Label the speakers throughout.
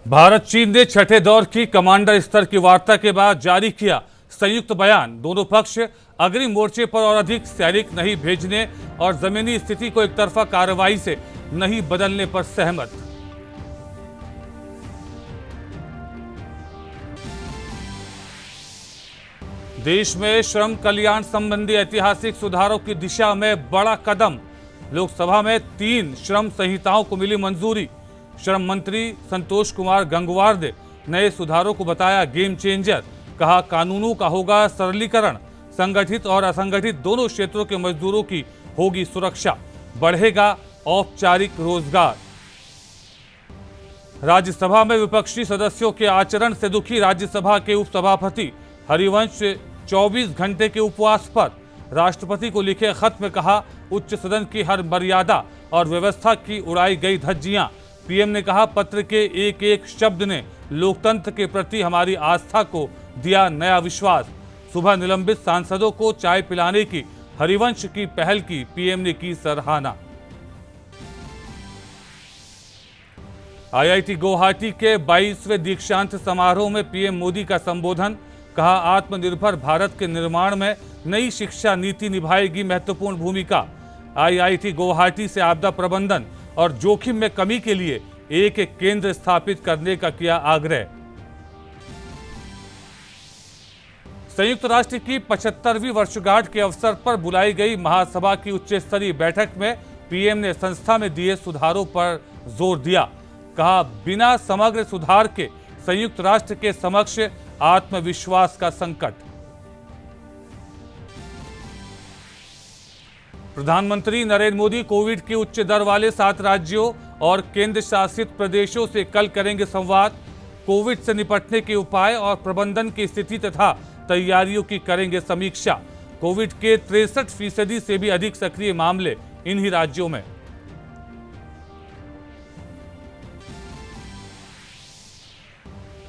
Speaker 1: भारत चीन ने छठे दौर की कमांडर स्तर की वार्ता के बाद जारी किया संयुक्त बयान। दोनों पक्ष अग्रिम मोर्चे पर और अधिक सैनिक नहीं भेजने और जमीनी स्थिति को एकतरफा कार्रवाई से नहीं बदलने पर सहमत। देश में श्रम कल्याण संबंधी ऐतिहासिक सुधारों की दिशा में बड़ा कदम। लोकसभा में 3 श्रम संहिताओं को मिली मंजूरी। श्रम मंत्री संतोष कुमार गंगवार ने नए सुधारों को बताया गेम चेंजर। कहा कानूनों का होगा सरलीकरण, संगठित और असंगठित दोनों क्षेत्रों के मजदूरों की होगी सुरक्षा, बढ़ेगा औपचारिक रोजगार। राज्यसभा में विपक्षी सदस्यों के आचरण से दुखी राज्यसभा के उपसभापति हरिवंश 24 घंटे के उपवास पर। राष्ट्रपति को लिखे खत में कहा उच्च सदन की हर मर्यादा और व्यवस्था की उड़ाई गई धज्जियां। पीएम ने कहा पत्र के एक एक शब्द ने लोकतंत्र के प्रति हमारी आस्था को दिया नया विश्वास। सुबह निलंबित सांसदों को चाय पिलाने की हरिवंश की पहल की पीएम ने की सराहना। आईआईटी गुवाहाटी के 22वें दीक्षांत समारोह में पीएम मोदी का संबोधन। कहा आत्मनिर्भर भारत के निर्माण में नई शिक्षा नीति निभाएगी महत्वपूर्ण भूमिका। आईआईटी गुवाहाटी से आपदा प्रबंधन और जोखिम में कमी के लिए एक केंद्र स्थापित करने का किया आग्रह। संयुक्त राष्ट्र की 75वीं वर्षगांठ के अवसर पर बुलाई गई महासभा की उच्च स्तरीय बैठक में पीएम ने संस्था में दिए सुधारों पर जोर दिया। कहा बिना समग्र सुधार के संयुक्त राष्ट्र के समक्ष आत्मविश्वास का संकट। प्रधानमंत्री नरेंद्र मोदी कोविड की उच्च दर वाले 7 राज्यों और केंद्र शासित प्रदेशों से कल करेंगे संवाद। कोविड से निपटने के उपाय और प्रबंधन की स्थिति तथा तैयारियों की करेंगे समीक्षा। कोविड के 63% से भी अधिक सक्रिय मामले इन्हीं राज्यों में।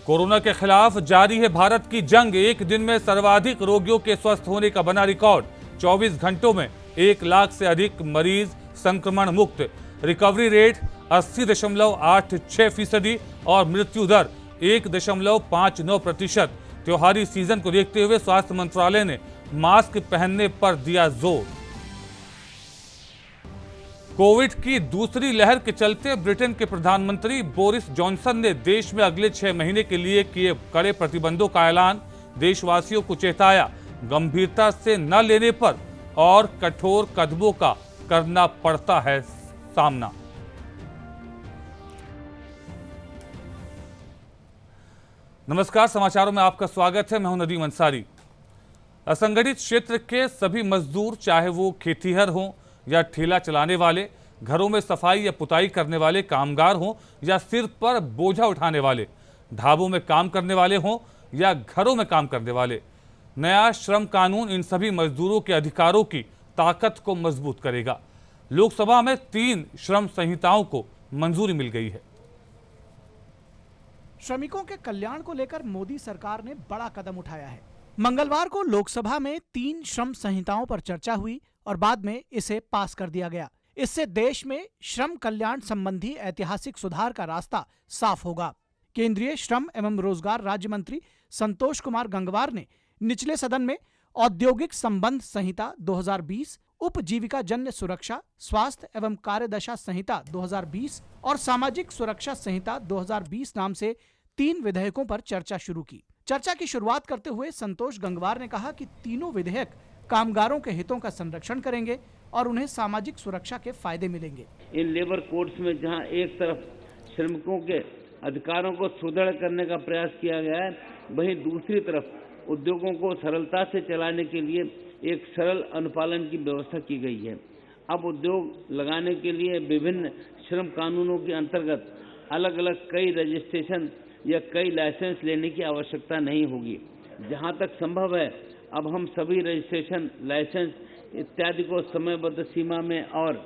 Speaker 1: कोरोना के खिलाफ जारी है भारत की जंग। एक दिन में सर्वाधिक रोगियों के स्वस्थ होने का बना रिकॉर्ड। 24 घंटों में 1 लाख से अधिक मरीज संक्रमण मुक्त। रिकवरी रेट 80.86% और मृत्यु दर 1.59%। त्योहारी सीजन को देखते हुए स्वास्थ्य मंत्रालय ने मास्क पहनने पर दिया जोर। कोविड की दूसरी लहर के चलते ब्रिटेन के प्रधानमंत्री बोरिस जॉनसन ने देश में अगले 6 महीने के लिए किए कड़े प्रतिबंधों का ऐलान। देशवासियों को चेताया गंभीरता से न लेने पर और कठोर कदमों का करना पड़ता है सामना। नमस्कार, समाचारों में आपका स्वागत है। मैं हूं नदीम अंसारी। असंगठित क्षेत्र के सभी मजदूर, चाहे वो खेतीहर हों या ठेला चलाने वाले, घरों में सफाई या पुताई करने वाले कामगार हों या सिर पर बोझा उठाने वाले, ढाबों में काम करने वाले हों या घरों में काम करने वाले, नया श्रम कानून इन सभी मजदूरों के अधिकारों की ताकत को मजबूत करेगा। लोकसभा में 3 श्रम संहिताओं को मंजूरी मिल गई है।
Speaker 2: श्रमिकों के कल्याण को लेकर मोदी सरकार ने बड़ा कदम उठाया है। मंगलवार को लोकसभा में 3 श्रम संहिताओं पर चर्चा हुई और बाद में इसे पास कर दिया गया। इससे देश में श्रम कल्याण संबंधी ऐतिहासिक सुधार का रास्ता साफ होगा। केंद्रीय श्रम एवं रोजगार राज्य मंत्री संतोष कुमार गंगवार ने निचले सदन में औद्योगिक संबंध संहिता 2020, उपजीविका जन्य सुरक्षा, स्वास्थ्य एवं कार्यदशा संहिता 2020 और सामाजिक सुरक्षा संहिता 2020 नाम से 3 विधेयकों पर चर्चा शुरू की। चर्चा की शुरुआत करते हुए संतोष गंगवार ने कहा कि तीनों विधेयक कामगारों के हितों का संरक्षण करेंगे और उन्हें सामाजिक सुरक्षा के फायदे मिलेंगे।
Speaker 3: इन लेबर कोड्स में जहां एक तरफ श्रमिकों के अधिकारों को सुदृढ़ करने का प्रयास किया गया है, वहीं दूसरी तरफ उद्योगों को सरलता से चलाने के लिए एक सरल अनुपालन की व्यवस्था की गई है। अब उद्योग लगाने के लिए विभिन्न श्रम कानूनों के अंतर्गत अलग अलग कई रजिस्ट्रेशन या कई लाइसेंस लेने की आवश्यकता नहीं होगी। जहां तक संभव है अब हम सभी रजिस्ट्रेशन, लाइसेंस इत्यादि को समयबद्ध सीमा में और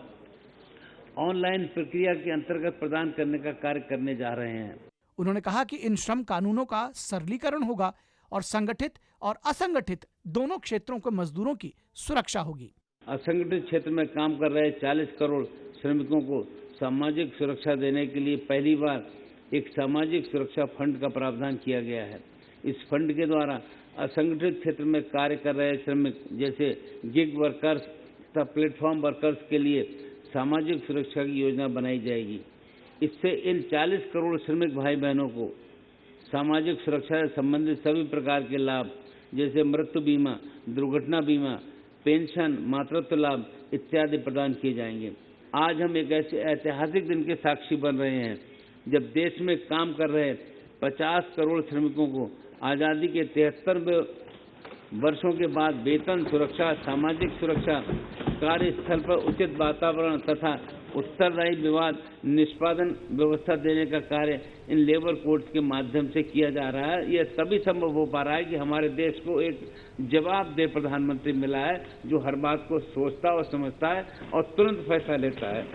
Speaker 3: ऑनलाइन प्रक्रिया के अंतर्गत प्रदान करने का कार्य करने जा रहे हैं।
Speaker 2: उन्होंने कहा कि इन श्रम कानूनों का सरलीकरण होगा और संगठित और असंगठित दोनों क्षेत्रों के मजदूरों की सुरक्षा होगी।
Speaker 3: असंगठित क्षेत्र में काम कर रहे 40 करोड़ श्रमिकों को सामाजिक सुरक्षा देने के लिए पहली बार एक सामाजिक सुरक्षा फंड का प्रावधान किया गया है। इस फंड के द्वारा असंगठित क्षेत्र में कार्य कर रहे श्रमिक जैसे गिग वर्कर्स तथा प्लेटफॉर्म वर्कर्स के लिए सामाजिक सुरक्षा की योजना बनाई जाएगी। इससे इन 40 करोड़ श्रमिक भाई बहनों को सामाजिक सुरक्षा से संबंधित सभी प्रकार के लाभ जैसे मृत्यु बीमा, दुर्घटना बीमा, पेंशन, मातृत्व लाभ इत्यादि प्रदान किए जाएंगे। आज हम एक ऐसे ऐतिहासिक दिन के साक्षी बन रहे हैं जब देश में काम कर रहे 50 करोड़ श्रमिकों को आज़ादी के 73 वर्षों के बाद वेतन सुरक्षा, सामाजिक सुरक्षा, कार्यस्थल पर उचित वातावरण तथा उत्तरदायी विवाद निष्पादन व्यवस्था देने का कार्य इन लेबर कोर्ट्स के माध्यम से किया जा रहा है। यह तभी संभव हो पा रहा है कि हमारे देश को एक जवाबदेह प्रधानमंत्री मिला है जो हर बात को सोचता और समझता है और तुरंत फैसला लेता है।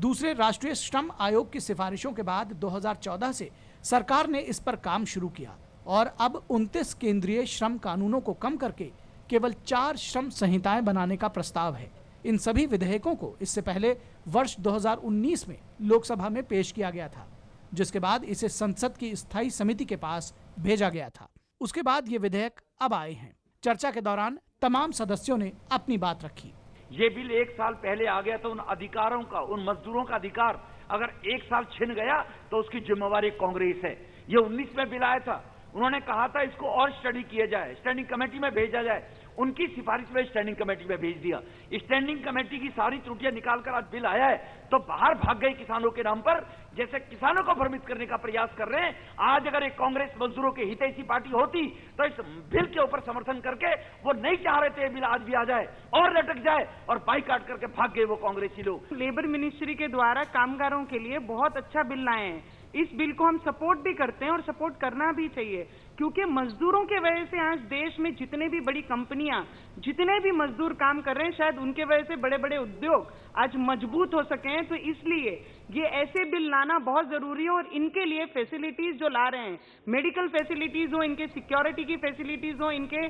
Speaker 2: दूसरे राष्ट्रीय श्रम आयोग की सिफारिशों के बाद 2014 से सरकार ने इस पर काम शुरू किया और अब 29 केंद्रीय श्रम कानूनों को कम करके केवल 4 श्रम संहिताएं बनाने का प्रस्ताव है। इन सभी विधेयकों को इससे पहले वर्ष 2019 में लोकसभा में पेश किया गया था, जिसके बाद इसे संसद की स्थायी समिति के पास भेजा गया था। उसके बाद ये विधेयक अब आए हैं। चर्चा के दौरान तमाम सदस्यों ने अपनी बात रखी।
Speaker 4: ये बिल 1 साल पहले आ गया तो उन अधिकारों का, उन मजदूरों का अधिकार अगर 1 साल छिन गया तो उसकी जिम्मेवारी कांग्रेस है। ये 19 में बिल आया था, उन्होंने कहा था इसको और स्टडी किया जाए, स्टैंडिंग कमेटी में भेजा जाए। उनकी सिफारिश में स्टैंडिंग कमेटी में भेज दिया। स्टैंडिंग कमेटी की सारी त्रुटियां निकालकर आज बिल आया है तो बाहर भाग गए किसानों के नाम पर, जैसे किसानों को भ्रमित करने का प्रयास कर रहे हैं। आज अगर एक कांग्रेस मजदूरों के हितैषी पार्टी होती तो इस बिल के ऊपर समर्थन करके, वो नहीं चाह रहे थे बिल आज भी आ जाए और लटक जाए और बाइकाट करके भाग गए वो कांग्रेसी लोग।
Speaker 5: लेबर मिनिस्ट्री के द्वारा कामगारों के लिए बहुत अच्छा बिल लाए हैं। इस बिल को हम सपोर्ट भी करते हैं और सपोर्ट करना भी चाहिए, क्योंकि मजदूरों के वजह से आज देश में जितने भी बड़ी कंपनियां, जितने भी मजदूर काम कर रहे हैं, शायद उनके वजह से बड़े बड़े उद्योग आज मजबूत हो सके हैं। तो इसलिए ये ऐसे बिल लाना बहुत जरूरी है और इनके लिए फैसिलिटीज जो ला रहे हैं, मेडिकल फैसिलिटीज हो, इनके सिक्योरिटी की फैसिलिटीज हो, इनके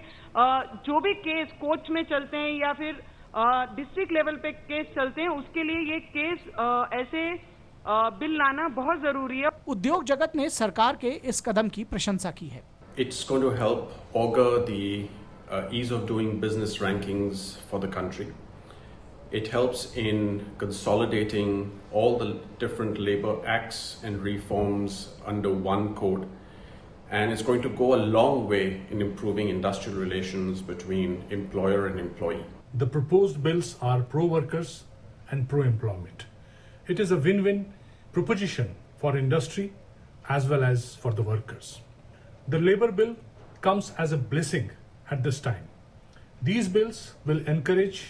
Speaker 5: जो भी केस कोर्ट में चलते हैं या फिर डिस्ट्रिक्ट लेवल पे केस चलते हैं, उसके लिए ये केस ऐसे बिल लाना बहुत जरूरी है।
Speaker 2: उद्योग जगत ने सरकार के इस कदम की प्रशंसा की है।
Speaker 6: It's going to help augur the ease of doing business rankings for the country. It helps in consolidating all the different labor acts and reforms under one code, and it's going to go a long way in improving industrial relations between employer and employee.
Speaker 7: The proposed bills are pro-workers and pro-employment. It is a win-win proposition for industry as well as for the workers. The labor bill comes as a blessing at this time. These bills will encourage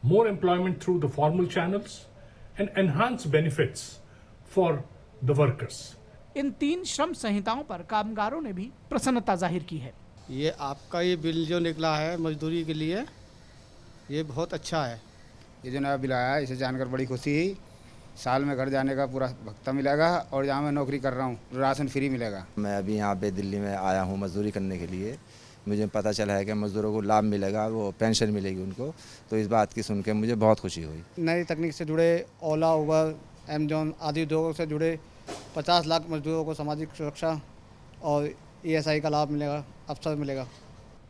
Speaker 7: more employment through the formal channels and enhance benefits for the workers.
Speaker 2: इन 3 श्रम संहिताओं पर कामगारों ने भी प्रसन्नता जाहिर की है।
Speaker 8: ये आपका ये बिल जो निकला है मजदूरी के लिए, ये बहुत अच्छा है।
Speaker 9: ये जो नया बिल आया है इसे जानकर बड़ी खुशी हुई। साल में घर जाने का पूरा भत्ता मिलेगा और जहाँ मैं नौकरी कर रहा हूँ राशन फ्री मिलेगा।
Speaker 10: मैं अभी यहाँ पे दिल्ली में आया हूँ मजदूरी करने के लिए। मुझे पता चला है कि मजदूरों को लाभ मिलेगा, वो पेंशन मिलेगी उनको, तो इस बात की सुन के मुझे बहुत खुशी हुई।
Speaker 8: नई तकनीक से जुड़े ओला, उबर, अमेजॉन आदि उद्योगों से जुड़े 50 लाख मजदूरों को सामाजिक सुरक्षा और ESI का लाभ मिलेगा, अवसर मिलेगा।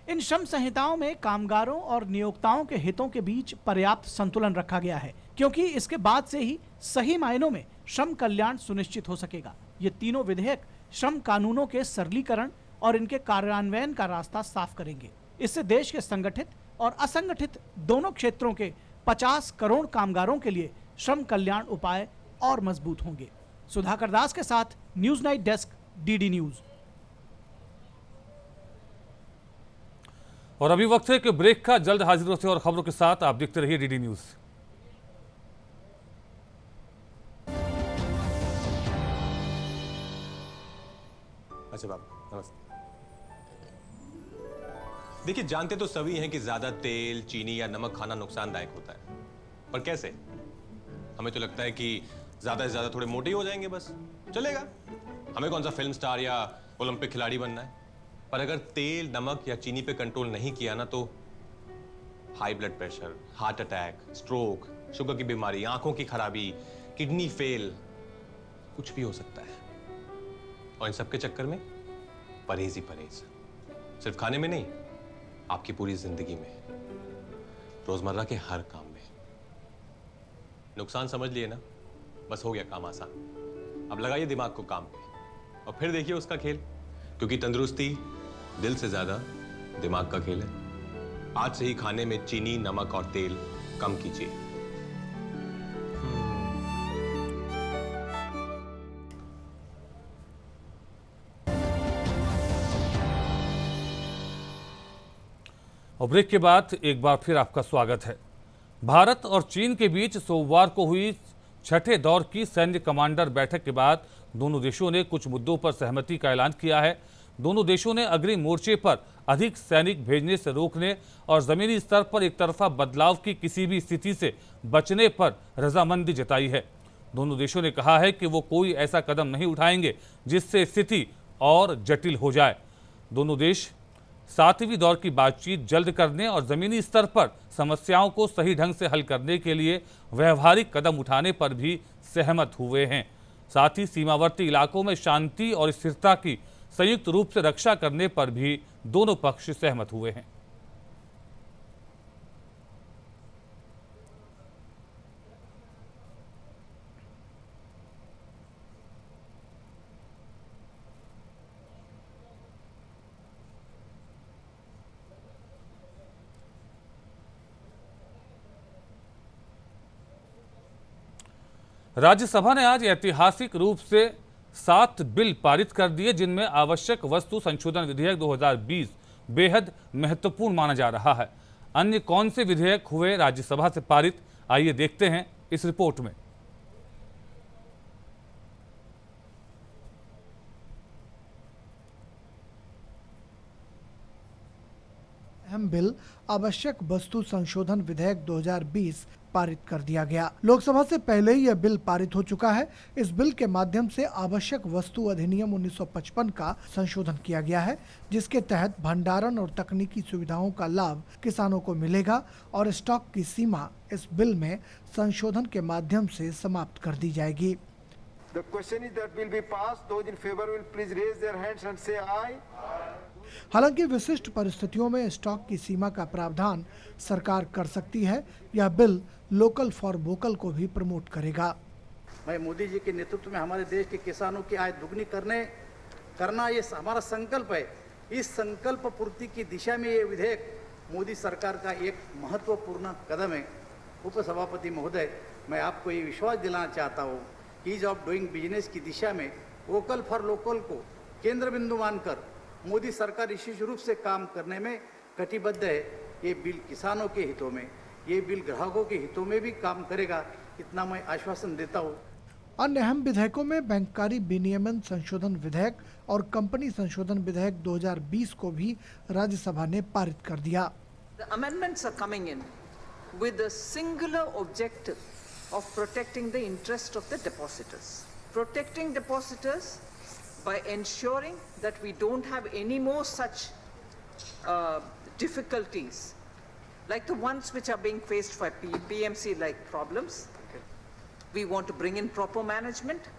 Speaker 2: इन श्रम संहिताओं में कामगारों और नियोक्ताओं के हितों के बीच पर्याप्त संतुलन रखा गया है, क्योंकि इसके बाद से ही सही मायनों में श्रम कल्याण सुनिश्चित हो सकेगा। ये तीनों विधेयक श्रम कानूनों के सरलीकरण और इनके कार्यान्वयन का रास्ता साफ करेंगे। इससे देश के संगठित और असंगठित दोनों क्षेत्रों के 50 करोड़ कामगारों के लिए श्रम कल्याण उपाय और मजबूत होंगे। सुधाकर दास के साथ news night desk, DD news.
Speaker 1: और अभी वक्त है कि ब्रेक का। जल्द हाजिर होते हैं और खबरों के साथ। आप देखते रहिए DD न्यूज।
Speaker 11: अच्छा बाबू नमस्ते। देखिए, जानते तो सभी हैं कि ज्यादा तेल, चीनी या नमक खाना नुकसानदायक होता है, पर कैसे? हमें तो लगता है कि ज्यादा से ज्यादा थोड़े मोटे ही हो जाएंगे, बस चलेगा। हमें कौन सा फिल्म स्टार या ओलंपिक खिलाड़ी बनना है? पर अगर तेल, नमक या चीनी पे कंट्रोल नहीं किया ना तो high blood pressure, heart attack, stroke, sugar की बीमारी, आंखों की खराबी, किडनी फेल, कुछ भी हो सकता है। और इन सब के चक्कर में परहेज ही परहेज, सिर्फ खाने में नहीं, आपकी पूरी जिंदगी में, रोजमर्रा के हर काम में। नुकसान समझ लिए ना, बस हो गया काम आसान। अब लगाइए दिमाग को काम पे और फिर देखिए उसका खेल, क्योंकि तंदुरुस्ती दिल से ज्यादा दिमाग का खेल है। आज से ही खाने में चीनी, नमक और तेल कम कीजिए।
Speaker 1: और ब्रेक के बाद एक बार फिर आपका स्वागत है। भारत और चीन के बीच सोमवार को हुई छठे दौर की सैन्य कमांडर बैठक के बाद दोनों देशों ने कुछ मुद्दों पर सहमति का ऐलान किया है। दोनों देशों ने अग्रिम मोर्चे पर अधिक सैनिक भेजने से रोकने और जमीनी स्तर पर एक तरफा बदलाव की किसी भी स्थिति से बचने पर रजामंदी जताई है। दोनों देशों ने कहा है कि वो कोई ऐसा कदम नहीं उठाएंगे जिससे स्थिति और जटिल हो जाए। दोनों देश 7वीं दौर की बातचीत जल्द करने और जमीनी स्तर पर समस्याओं को सही ढंग से हल करने के लिए व्यवहारिक कदम उठाने पर भी सहमत हुए हैं। साथ ही सीमावर्ती इलाकों में शांति और स्थिरता की संयुक्त रूप से रक्षा करने पर भी दोनों पक्ष सहमत हुए हैं। राज्यसभा ने आज ऐतिहासिक रूप से 7 बिल पारित कर दिए, जिनमें आवश्यक वस्तु संशोधन विधेयक 2020 बेहद महत्वपूर्ण माना जा रहा है। अन्य कौन से विधेयक हुए राज्यसभा से पारित, आइए देखते हैं इस रिपोर्ट में।
Speaker 2: अहम बिल आवश्यक वस्तु संशोधन विधेयक 2020 पारित कर दिया गया। लोकसभा से पहले ही यह बिल पारित हो चुका है। इस बिल के माध्यम से आवश्यक वस्तु अधिनियम 1955 का संशोधन किया गया है, जिसके तहत भंडारण और तकनीकी सुविधाओं का लाभ किसानों को मिलेगा और स्टॉक की सीमा इस बिल में संशोधन के माध्यम से समाप्त कर दी जाएगी।
Speaker 12: The question is that will be passed. Those in favor will please raise their hands and say aye.
Speaker 2: हालांकि विशिष्ट परिस्थितियों में स्टॉक की सीमा का प्रावधान सरकार कर सकती है। यह बिल लोकल फॉर वोकल को भी प्रमोट करेगा।
Speaker 13: भाई मोदी जी के नेतृत्व में हमारे देश के किसानों की आय दुगनी करना ये हमारा संकल्प है। इस संकल्प पूर्ति की दिशा में ये विधेयक मोदी सरकार का एक महत्वपूर्ण कदम है। उपसभापति महोदय, मैं आपको ये विश्वास दिलाना चाहता हूँ कि ईज ऑफ डूइंग बिजनेस की दिशा में वोकल फॉर लोकल को केंद्र बिंदु मानकर मोदी सरकार विशेष रूप से काम करने में कटिबद्ध है। ये बिल किसानों के हितों में, ये बिल ग्राहकों के हितों में भी काम करेगा, इतना मैं आश्वासन देता हूँ।
Speaker 2: अन्य अहम विधेयकों में बैंककारी विनियमन संशोधन विधेयक और कंपनी संशोधन विधेयक 2020 को भी राज्यसभा ने पारित कर दिया।
Speaker 14: The amendments are coming in with the singular objective of protecting the interest of the depositors. Protecting depositors by ensuring that we don't have any more such difficulties like the ones which are being faced by PMC-like problems. We want to bring in proper management.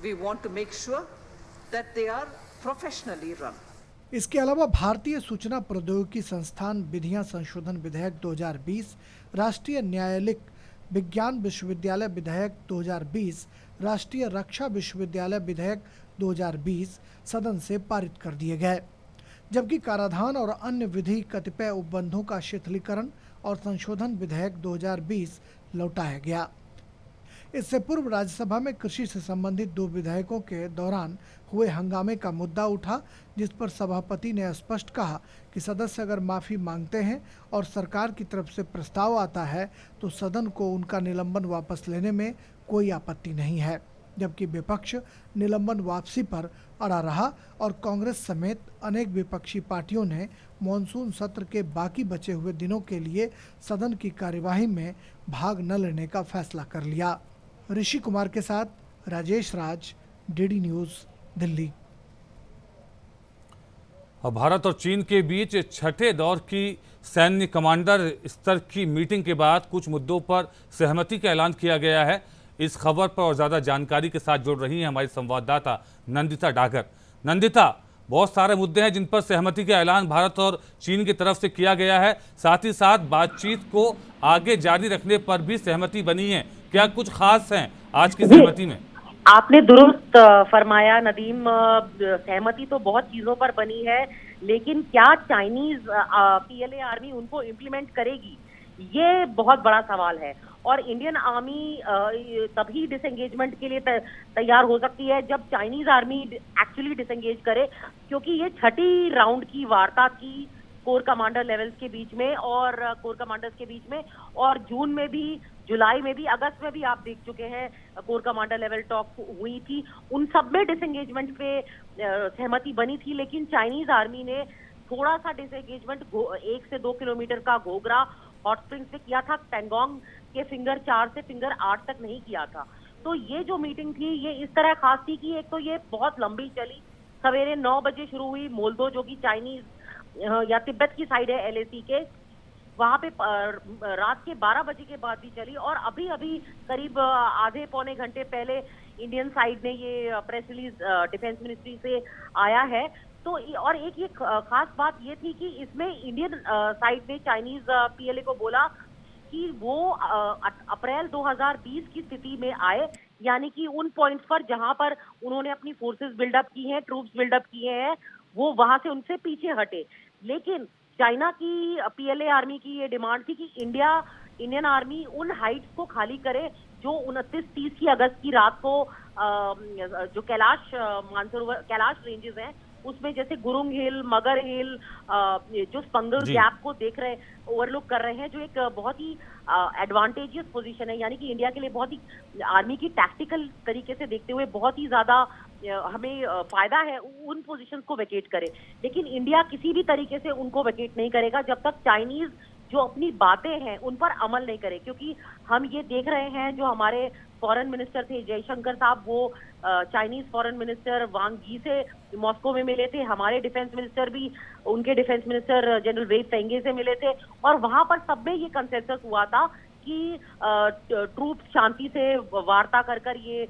Speaker 14: We want to make sure that they are professionally run.
Speaker 2: इसके अलावा भारतीय सूचना प्रौद्योगिकी संस्थान विधियां संशोधन विधेयक 2020, राष्ट्रीय न्यायालयिक विज्ञान विश्वविद्यालय विधेयक 2020, राष्ट्रीय रक्षा विश्वविद्यालय विधेयक 2020 सदन से पारित कर दिए गए, जबकि कराधान और अन्य विधि कतिपय उपबंधों का शिथिलीकरण और संशोधन विधेयक 2020 लौटाया गया। इससे पूर्व राज्यसभा में कृषि से संबंधित 2 विधेयकों के दौरान हुए हंगामे का मुद्दा उठा, जिस पर सभापति ने स्पष्ट कहा कि सदस्य अगर माफी मांगते हैं और सरकार की तरफ से प्रस्ताव आता है तो सदन को उनका निलंबन वापस लेने में कोई आपत्ति नहीं है, जबकि विपक्ष निलंबन वापसी पर अड़ा रहा और कांग्रेस समेत अनेक विपक्षी पार्टियों ने मॉनसून सत्र के बाकी बचे हुए दिनों के लिए सदन की कार्यवाही में भाग न लेने का फैसला कर लिया। ऋषि कुमार के साथ राजेश राज, डीडी न्यूज, दिल्ली।
Speaker 1: और भारत और चीन के बीच छठे दौर की सैन्य कमांडर स्तर की मीटिंग के बाद कुछ मुद्दों पर सहमति का ऐलान किया गया है। इस खबर पर और ज्यादा जानकारी के साथ जुड़ रही हैं हमारी संवाददाता नंदिता डागर। नंदिता, बहुत सारे मुद्दे हैं जिन पर सहमति का ऐलान भारत और चीन की तरफ से किया गया है, साथ ही साथ बातचीत को आगे जारी रखने पर भी सहमति बनी है। क्या कुछ खास है आज की सहमति में?
Speaker 15: आपने दुरुस्त फरमाया नदीम, सहमति तो बहुत चीजों पर बनी है, लेकिन क्या चाइनीज पीएलए आर्मी उनको इम्प्लीमेंट करेगी, ये बहुत बड़ा सवाल है। और इंडियन आर्मी तभी डिसएंगेजमेंट के लिए तैयार हो सकती है जब चाइनीज आर्मी एक्चुअली डिसएंगेज करे, क्योंकि ये छठी राउंड की वार्ता थी कोर कमांडर लेवल्स के बीच में और कोर कमांडर्स के बीच में, और जून में भी, जुलाई में भी, अगस्त में भी आप देख चुके हैं कोर कमांडर लेवल टॉक हुई थी। उन सब में डिसएंगेजमेंट पे सहमति बनी थी, लेकिन चाइनीज आर्मी ने थोड़ा सा डिसएंगेजमेंट 1 से 2 किलोमीटर का घोघरा हॉट स्प्रिंग्स से किया था, पैंगोंग के फिंगर 4 से फिंगर 8 तक नहीं किया था। तो ये जो मीटिंग थी ये इस तरह खास थी कि एक तो ये बहुत लंबी चली, सवेरे 9 बजे शुरू हुई, मोल्दो जो कि चाइनीज या तिब्बत की साइड है एलएसी के, वहां पे रात के 12 बजे के बाद भी चली, और अभी अभी करीब आधे पौने घंटे पहले इंडियन साइड ने ये प्रेस रिलीज डिफेंस मिनिस्ट्री से आया है। तो और एक ये खास बात ये थी कि इसमें इंडियन साइड ने चाइनीज पीएलए को बोला कि वो अप्रैल 2020 की स्थिति में आए, यानी कि उन पॉइंट्स पर जहां पर उन्होंने अपनी फोर्सेस बिल्डअप की हैं, ट्रूप्स बिल्डअप किए हैं, वो वहां से उनसे पीछे हटे। लेकिन चाइना की पीएलए आर्मी की ये डिमांड थी कि इंडियन आर्मी उन हाइट्स को खाली करे जो 29-30 की अगस्त की रात को जो कैलाश मानसरोवर कैलाश रेंजेस हैं उसमें, जैसे गुरुंग हिल, मगर हिल, जो स्पंगल गैप को देख रहे, ओवरलुक कर रहे हैं, जो एक बहुत ही एडवांटेजियस पोजीशन है, यानी कि इंडिया के लिए बहुत ही आर्मी की टैक्टिकल तरीके से देखते हुए बहुत ही ज्यादा हमें फायदा है उन पोजीशंस को वेकेट करे। लेकिन इंडिया किसी भी तरीके से उनको वेकेट नहीं करेगा जब तक चाइनीज जो अपनी बातें हैं उन पर अमल नहीं करे, क्योंकि हम ये देख रहे हैं जो हमारे फॉरेन मिनिस्टर थे जयशंकर साहब, वो चाइनीज फॉरेन मिनिस्टर वांग यी से मॉस्को में मिले थे, हमारे डिफेंस मिनिस्टर भी उनके डिफेंस मिनिस्टर जनरल वेई फेंगे से मिले थे, और वहां पर सब में ये कंसेंसस हुआ था कि ट्रूप्स शांति से वार्ता कर कर ये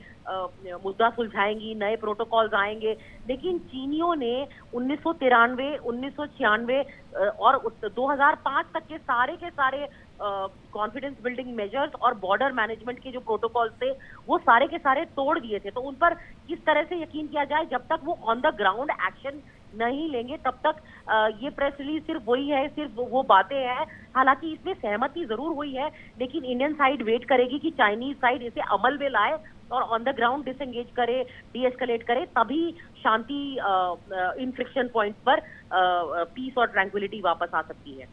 Speaker 15: मुद्दा सुलझाएंगी, नए प्रोटोकॉल्स आएंगे। लेकिन चीनियों ने 1993, 1996 और 2005 तक के सारे कॉन्फिडेंस बिल्डिंग मेजर्स और बॉर्डर मैनेजमेंट के जो प्रोटोकॉल्स थे वो सारे के सारे तोड़ दिए थे। तो उन पर किस तरह से यकीन किया जाए, जब तक वो ऑन द ग्राउंड एक्शन नहीं लेंगे तब तक ये प्रेस रिलीज सिर्फ वही है, सिर्फ वो बातें हैं। हालांकि इसमें सहमति जरूर हुई है, लेकिन इंडियन साइड वेट करेगी कि चाइनीज साइड इसे अमल में लाए और ऑन द ग्राउंड डिसएंगेज करे, डीएस्केलेट करे, तभी शांति इन फ्रिक्शन पॉइंट पर पीस और ट्रैंक्विलिटी वापस आ सकती है।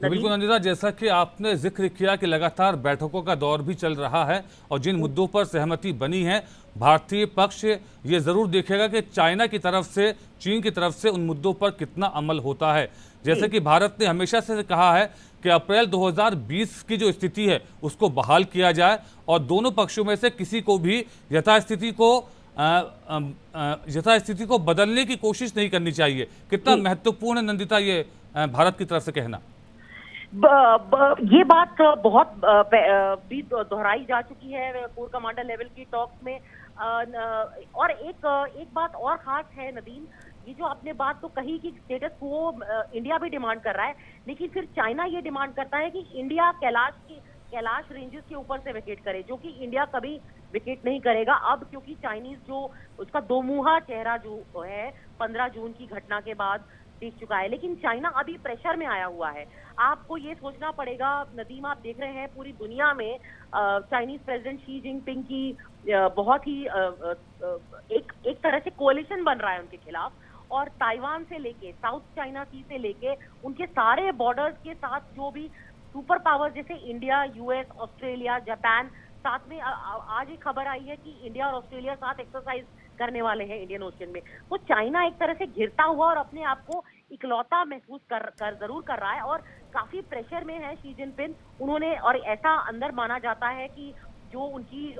Speaker 1: तो बिल्कुल नंदिता, जैसा कि आपने जिक्र किया कि लगातार बैठकों का दौर भी चल रहा है और जिन मुद्दों पर सहमति बनी है, भारतीय पक्ष ये जरूर देखेगा कि चाइना की तरफ से, चीन की तरफ से उन मुद्दों पर कितना अमल होता है। जैसे कि भारत ने हमेशा से कहा है कि अप्रैल 2020 की जो स्थिति है उसको बहाल किया जाए और दोनों पक्षों में से किसी को भी यथास्थिति को बदलने की कोशिश नहीं करनी चाहिए। कितना महत्वपूर्ण है नंदिता ये भारत की तरफ से कहना?
Speaker 15: ये बात बहुत भी दोहराई जा चुकी है कोर कमांडर लेवल की टॉक्स में। और एक बात और खास है नदीम, ये जो आपने बात तो कही कि स्टेटस को इंडिया भी डिमांड कर रहा है, लेकिन फिर चाइना ये डिमांड करता है कि इंडिया कैलाश रेंजेस के ऊपर से वेकेट करे, जो कि इंडिया कभी विकेट नहीं करेगा अब, क्योंकि चाइनीज जो उसका दोमुहा चेहरा जो है 15 जून की घटना के बाद देख चुका है। लेकिन चाइना अभी प्रेशर में आया हुआ है। आपको ये सोचना पड़ेगा नदीम, आप देख रहे हैं पूरी दुनिया में चाइनीज प्रेसिडेंट शी जिनपिंग की बहुत ही एक तरह से कोalition बन रहा है उनके खिलाफ, और ताइवान से लेके साउथ चाइना सी से लेके उनके सारे बॉर्डर्स के साथ जो भी सुपर पावर जैसे इंडिया, यूएस, ऑस्ट्रेलिया, जापान, साथ में आज एक खबर आई है कि इंडिया और ऑस्ट्रेलिया साथ एक्सरसाइज करने वाले हैं इंडियन ओशन में। तो चाइना एक तरह से घिरता हुआ और अपने आप को इकलौता महसूस कर जरूर कर रहा है और काफी प्रेशर में है शी जिनपिंग। उन्होंने, और ऐसा अंदर माना जाता है कि जो उनकी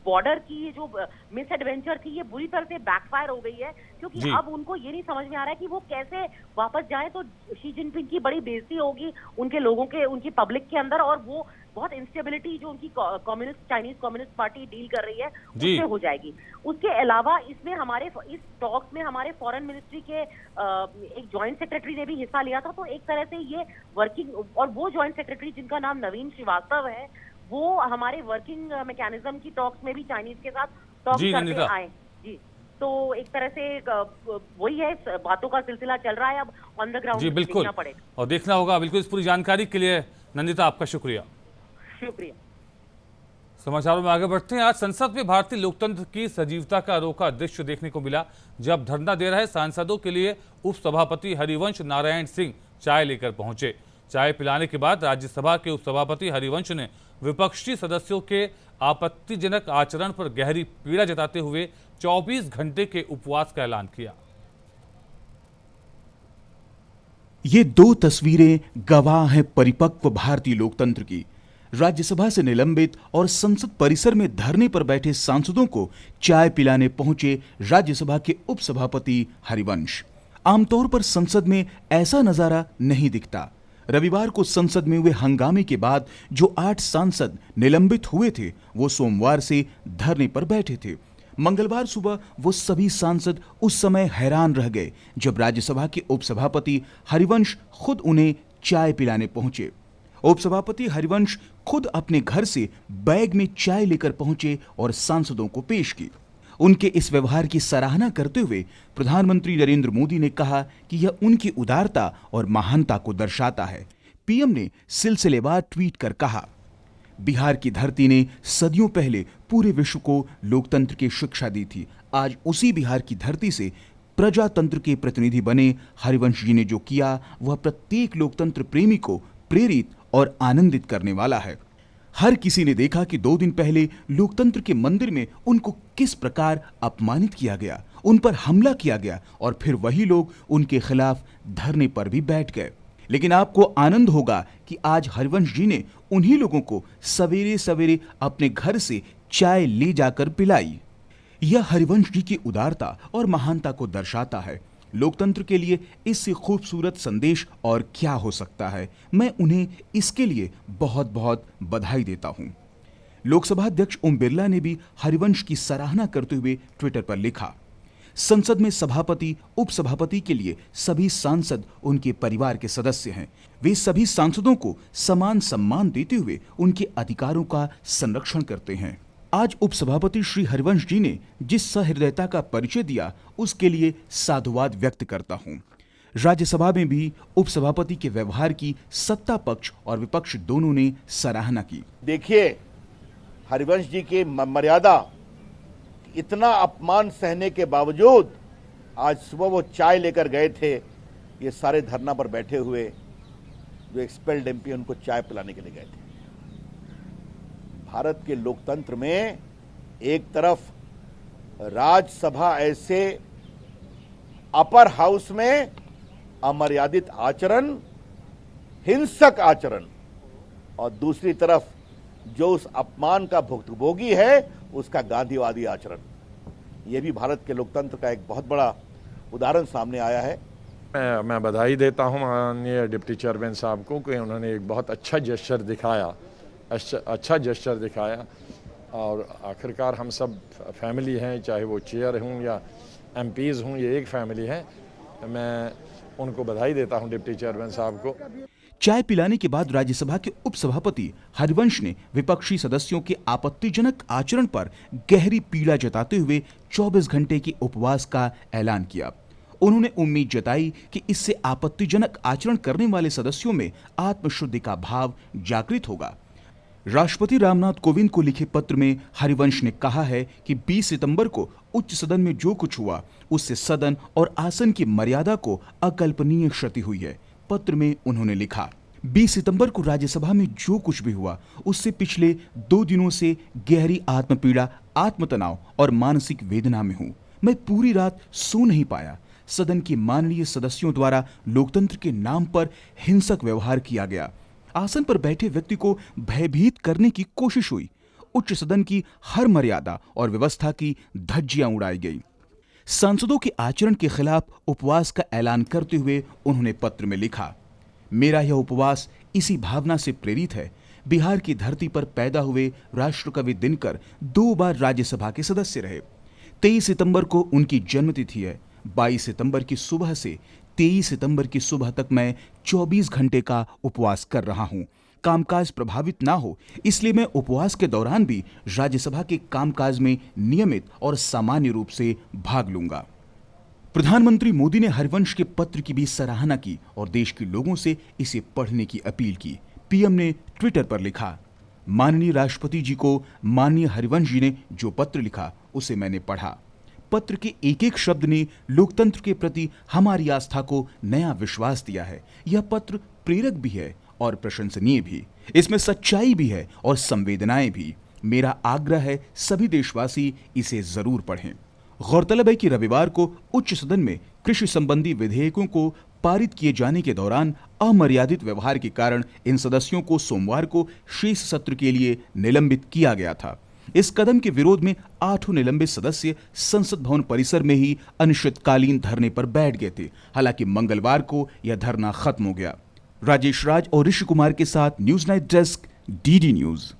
Speaker 15: बॉर्डर की ये जो मिस एडवेंचर थी ये बुरी तरह से बैकफायर हो गई है, क्योंकि अब उनको ये नहीं समझ में आ रहा है कि वो कैसे वापस जाए। तो शी जिनपिंग की बड़ी बेइज्जती होगी उनके लोगों के, उनकी पब्लिक के अंदर, और वो बहुत इंस्टेबिलिटी जो उनकी चाइनीज कम्युनिस्ट पार्टी डील कर रही है उससे हो जाएगी। उसके अलावा इसमें हमारे इस टॉक्स में हमारे फॉरेन मिनिस्ट्री के एक जॉइंट सेक्रेटरी ने भी हिस्सा लिया था। तो एक तरह से ये वर्किंग, और वो जॉइंट सेक्रेटरी जिनका नाम नवीन श्रीवास्तव है, वो हमारे वर्किंग मैकेनिज्म की टॉक्स में भी चाइनीज के साथ टॉक करते आए जी। तो एक तरह से वही है, बातों का सिलसिला चल रहा है, अब ऑन द ग्राउंड देखना पड़ेगा
Speaker 1: और देखना होगा। बिल्कुल, इस पूरी जानकारी के लिए नंदिता आपका शुक्रिया। समाचारों में आगे बढ़ते हैं। आज संसद में भारतीय लोकतंत्र की सजीवता का अनोखा दृश्य देखने को मिला, जब धरना दे रहे सांसदों के लिए उपसभापति हरिवंश नारायण सिंह चाय लेकर पहुंचे। चाय पिलाने के बाद राज्यसभा के उपसभापति हरिवंश ने विपक्षी सदस्यों के आपत्तिजनक आचरण पर गहरी पीड़ा जताते हुए 24 घंटे के उपवास का ऐलान किया।
Speaker 16: ये दो तस्वीरें गवाह हैं परिपक्व भारतीय लोकतंत्र की। राज्यसभा से निलंबित और संसद परिसर में धरने पर बैठे सांसदों को चाय पिलाने पहुंचे राज्यसभा के उपसभापति हरिवंश। आमतौर पर संसद में ऐसा नजारा नहीं दिखता। रविवार को संसद में हुए हंगामे के बाद जो 8 सांसद निलंबित हुए थे, वो सोमवार से धरने पर बैठे थे। मंगलवार सुबह वो सभी सांसद उस समय हैरान रह गए जब राज्यसभा के उपसभापति हरिवंश खुद उन्हें चाय पिलाने पहुंचे। उपसभापति हरिवंश खुद अपने घर से बैग में चाय लेकर पहुंचे और सांसदों को पेश की। उनके इस व्यवहार की सराहना करते हुए प्रधानमंत्री नरेंद्र मोदी ने कहा कि यह उनकी उदारता और महानता को दर्शाता है। पीएम ने सिलसिलेवार ट्वीट कर कहा, बिहार की धरती ने सदियों पहले पूरे विश्व को लोकतंत्र की शिक्षा दी थी। आज उसी बिहार की धरती से प्रजातंत्र के प्रतिनिधि बने हरिवंश जी ने जो किया, वह प्रत्येक लोकतंत्र प्रेमी को प्रेरित और आनंदित करने वाला है। हर किसी ने देखा कि 2 दिन पहले लोकतंत्र के मंदिर में उनको किस प्रकार अपमानित किया गया, उन पर हमला किया गया, और फिर वही लोग उनके खिलाफ धरने पर भी बैठ गए। लेकिन आपको आनंद होगा कि आज हरिवंश जी ने उन्हीं लोगों को सवेरे सवेरे अपने घर से चाय ले जाकर पिलाई। यह हरिवंश जी की उदारता और महानता को दर्शाता है। लोकतंत्र के लिए इससे खूबसूरत संदेश और क्या हो सकता है। मैं उन्हें इसके लिए बहुत बहुत बधाई देता हूं। लोकसभा अध्यक्ष ओम बिरला ने भी हरिवंश की सराहना करते हुए ट्विटर पर लिखा, संसद में सभापति उपसभापति के लिए सभी सांसद उनके परिवार के सदस्य हैं। वे सभी सांसदों को समान सम्मान देते हुए उनके अधिकारों का संरक्षण करते हैं। आज उपसभापति श्री हरिवंश जी ने जिस सहृदयता का परिचय दिया, उसके लिए साधुवाद व्यक्त करता हूं। राज्यसभा में भी उपसभापति के व्यवहार की सत्ता पक्ष और विपक्ष दोनों ने सराहना की।
Speaker 17: देखिए, हरिवंश जी की मर्यादा, इतना अपमान सहने के बावजूद आज सुबह वो चाय लेकर गए थे। ये सारे धरना पर बैठे हुए जो एक्सपेल्ड एमपी उनको चाय पिलाने के लिए गए थे। भारत के लोकतंत्र में एक तरफ राज्यसभा ऐसे अपर हाउस में अमर्यादित आचरण, हिंसक आचरण, और दूसरी तरफ जो उस अपमान का भुक्तभोगी है उसका गांधीवादी आचरण। यह भी भारत के लोकतंत्र का एक बहुत बड़ा उदाहरण सामने आया है।
Speaker 18: मैं बधाई देता हूं माननीय डिप्टी चेयरमैन साहब को कि उन्होंने एक बहुत अच्छा जेस्चर दिखाया, और आखिरकार हम सब फैमिली हैं, चाहे वो चेयर हूं या एमपीज हूं, ये एक फैमिली है। मैं उनको बधाई देता हूं डिप्टी चेयरमैन साहब को।
Speaker 16: चाय पिलाने के बाद राज्यसभा के उपसभापति हरिवंश ने विपक्षी सदस्यों के आपत्तिजनक आचरण पर गहरी पीड़ा जताते हुए 24 घंटे के उपवास का ऐलान किया। उन्होंने उम्मीद जताई कि इससे आपत्तिजनक आचरण करने वाले सदस्यों में आत्मशुद्धि का भाव जागृत होगा। राष्ट्रपति रामनाथ कोविंद को लिखे पत्र में हरिवंश ने कहा है कि 20 सितंबर को उच्च सदन में जो कुछ हुआ, उससे सदन और आसन की मर्यादा को अकल्पनीय क्षति हुई है। पत्र में उन्होंने लिखा, 20 सितंबर को राज्यसभा में जो कुछ भी हुआ, उससे पिछले 2 दिनों से गहरी आत्मपीड़ा, आत्मतनाव और मानसिक वेदना में हूं। मैं पूरी रात सो नहीं पाया। सदन के माननीय सदस्यों द्वारा लोकतंत्र के नाम पर हिंसक व्यवहार किया गया। आसन पर बैठे व्यक्ति को भयभीत करने की कोशिश हुई। उच्च सदन की हर मर्यादा और व्यवस्था की धज्जियां उड़ाई गई। सांसदों के आचरण के खिलाफ उपवास का ऐलान करते हुए उन्होंने पत्र में लिखा, मेरा यह उपवास इसी भावना से प्रेरित है। बिहार की धरती पर पैदा हुए राष्ट्रकवि दिनकर 2 बार राज्यसभा के सदस्य रहे। 23 सितंबर को उनकी जन्मतिथि है। 22 सितंबर की सुबह से 23 सितंबर की सुबह तक मैं 24 घंटे का उपवास कर रहा हूं। कामकाज प्रभावित ना हो इसलिए मैं उपवास के दौरान भी राज्यसभा के कामकाज में नियमित और सामान्य रूप से भाग लूंगा। प्रधानमंत्री मोदी ने हरिवंश के पत्र की भी सराहना की और देश के लोगों से इसे पढ़ने की अपील की। पीएम ने ट्विटर पर लिखा, माननीय राष्ट्रपति जी को माननीय हरिवंश जी ने जो पत्र लिखा उसे मैंने पढ़ा। पत्र के एक एक शब्द ने लोकतंत्र के प्रति हमारी आस्था को नया विश्वास दिया है। यह पत्र प्रेरक भी है और प्रशंसनीय भी। इसमें सच्चाई भी है और संवेदनाएं भी। मेरा आग्रह है सभी देशवासी इसे जरूर पढ़ें। गौरतलब है कि रविवार को उच्च सदन में कृषि संबंधी विधेयकों को पारित किए जाने के दौरान अमर्यादित व्यवहार के कारण इन सदस्यों को सोमवार को शेष सत्र के लिए निलंबित किया गया था। इस कदम के विरोध में 8 निलंबित सदस्य संसद भवन परिसर में ही अनिश्चितकालीन धरने पर बैठ गए थे। हालांकि मंगलवार को यह धरना खत्म हो गया। राजेश राज और ऋषि कुमार के साथ news night desk, DD news.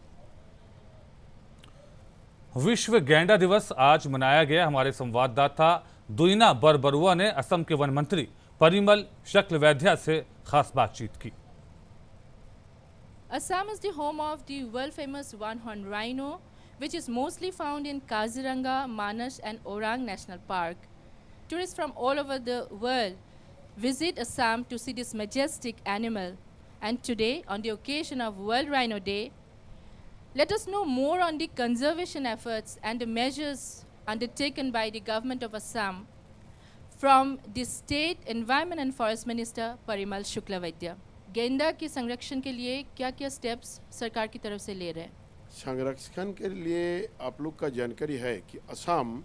Speaker 1: विश्व गैंडा दिवस आज मनाया गया। हमारे संवाददाता दुईना बरबरुआ ने असम के वन मंत्री परिमल शक्लवैद्या से खास बातचीत की।
Speaker 19: Assam is the home of the world-famous one-horned rhino, which is mostly found in Kaziranga, Manas and Orang National Park. Tourists from all over the world visit Assam to see this majestic animal. And today, on the occasion of World Rhino Day, let us know more on the conservation efforts and the measures undertaken by the government of Assam from the State Environment and Forest Minister Parimal Shuklavaidia. गेंडा के संरक्षण के लिए क्या क्या steps सरकार की तरफ से ले रहे हैं?
Speaker 20: संरक्षण के लिए आप लोग का जानकारी है कि असम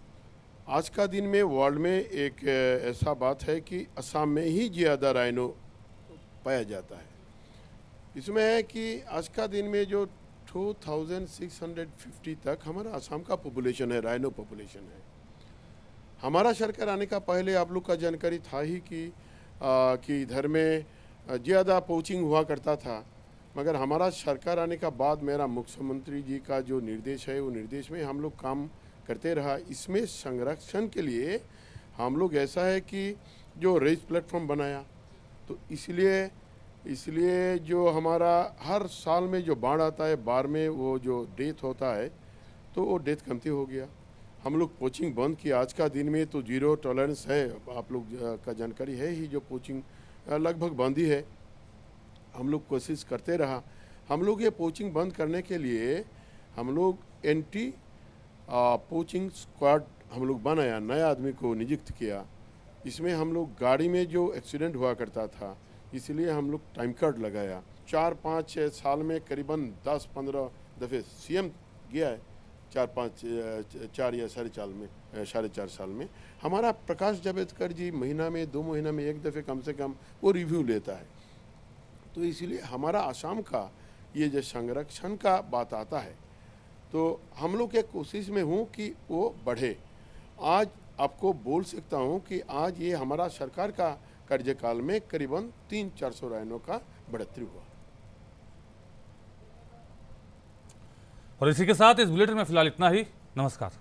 Speaker 20: आज का दिन में वर्ल्ड में एक ऐसा बात है कि असम में ही ज़्यादा राइनो पाया जाता है। इसमें है कि आज का दिन में जो 2650 तक हमारा असम का पॉपुलेशन है, राइनो पॉपुलेशन है। हमारा सरकार आने का पहले आप लोग का जानकारी था ही कि इधर में ज़्यादा पोचिंग हुआ करता था, मगर हमारा सरकार आने का बाद मेरा मुख्यमंत्री जी का जो निर्देश है वो निर्देश में हम लोग काम करते रहा। इसमें संरक्षण के लिए हम लोग ऐसा है कि जो रेस प्लेटफॉर्म बनाया, तो इसलिए जो हमारा हर साल में जो बाढ़ आता है, बाढ़ में वो जो डेथ होता है तो वो डेथ कमती हो गया। हम लोग पोचिंग बंद किया। आज का दिन में तो 0 टॉलरेंस है, आप लोग का जानकारी है ही, जो पोचिंग लगभग बंद ही है। हम लोग कोशिश करते रहा। हम लोग ये पोचिंग बंद करने के लिए हम लोग एंटी पोचिंग स्क्वाड हम लोग बनाया, नया आदमी को नियुक्त किया। इसमें हम लोग गाड़ी में जो एक्सीडेंट हुआ करता था, इसलिए हम लोग टाइम कार्ड लगाया। 4-5 साल में करीबन 10-15 दफ़े सीएम गया है, 4 या 4.5 साल में। हमारा प्रकाश जावड़ेकर जी महीना में 2 महीना में एक दफ़े कम से कम वो रिव्यू लेता है। तो इसलिए हमारा असम का ये जो संरक्षण का बात आता है, तो हम लोग एक कोशिश में हूँ कि वो बढ़े। आज आपको बोल सकता हूँ कि आज ये हमारा सरकार का कार्यकाल में करीबन 300-400 राइनो का बढ़ोतरी हुआ।
Speaker 1: और इसी के साथ इस बुलेटिन में फिलहाल इतना ही। नमस्कार।